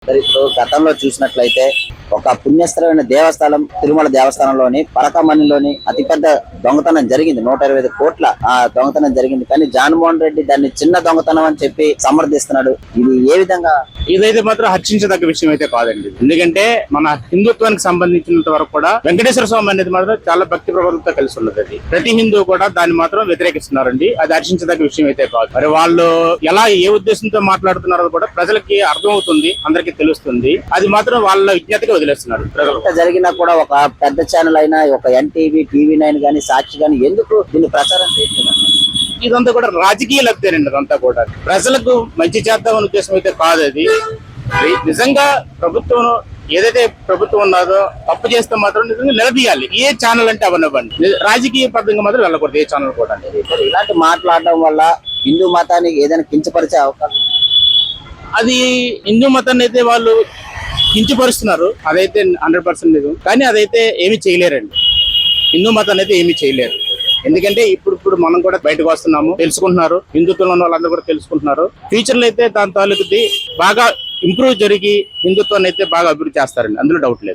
ఇప్పుడు గతంలో చూసినట్లయితే ఒక పుణ్యస్థలమైన దేవస్థానం తిరుమల దేవస్థానంలోని పరకమణిలోని అతిపెద్ద దొంగతనం జరిగింది. 125 కోట్ల దొంగతనం జరిగింది. కానీ జగన్మోహన్ రెడ్డి దాన్ని చిన్న దొంగతనం అని చెప్పి సమర్థిస్తున్నాడు. ఇది ఏ విధంగా? ఇదైతే మాత్రం హర్షించదగ్గ విషయం అయితే కాదండి. ఎందుకంటే మన హిందుత్వానికి సంబంధించినంత వరకు కూడా వెంకటేశ్వర స్వామి అనేది మాత్రం చాలా భక్తి ప్రబలంతో కలిసి ఉన్నది. అది ప్రతి హిందూ కూడా దాన్ని మాత్రం వ్యతిరేకిస్తున్నారండి. అది హర్షించదగ్గ విషయం అయితే కాదు. మరి వాళ్ళు ఎలా ఏ ఉద్దేశంతో మాట్లాడుతున్నారో కూడా ప్రజలకి అర్థమవుతుంది, అందరికీ తెలుస్తుంది. అది మాత్రం వాళ్ళ విజ్ఞతగా వదిలేస్తున్నారు. జరిగినా కూడా ఒక పెద్ద ఛానల్ అయినా ఒక ఎన్టీవీ, టీవీ9 గానీ, సాక్షి గానీ ఎందుకు దీన్ని ప్రచారం చేస్తున్నారు? ఇదంతా కూడా రాజకీయ లబ్ధేనండి. అదంతా కూడా ప్రజలకు మంచి చేద్దామనే ఉద్దేశం అయితే కాదు. అది నిజంగా ప్రభుత్వం ఏదైతే ప్రభుత్వం ఉన్నదో తప్పు చేస్తే మాత్రం నిజంగా నిలదీయాలి. ఏ ఛానల్ అంటే అవనివ్వండి, రాజకీయ పద్ధంగా మాత్రం వెళ్ళకూడదు ఏ ఛానల్ కూడా. ఇలాంటి మాట్లాడడం వల్ల హిందూ మతానికి ఏదైనా కించపరిచే అవకాశం? అది హిందూ మతాన్ని అయితే వాళ్ళు కించపరుస్తున్నారు, అదైతే 100% నిజం. కానీ అదైతే ఏమి చేయలేరండి. హిందూ మతాన్ని అయితే ఏమీ చేయలేరు. ఎందుకంటే ఇప్పుడు మనం కూడా బయటకు వస్తున్నాము, తెలుసుకుంటున్నారు. హిందుత్వంలో ఉన్న వాళ్ళందరూ కూడా తెలుసుకుంటున్నారు. ఫ్యూచర్ లో అయితే దాని తాలూకుది బాగా ఇంప్రూవ్ జరిగి హిందుత్వాన్ని అయితే బాగా అభివృద్ధి చేస్తారండి, అందులో డౌట్ లేదు.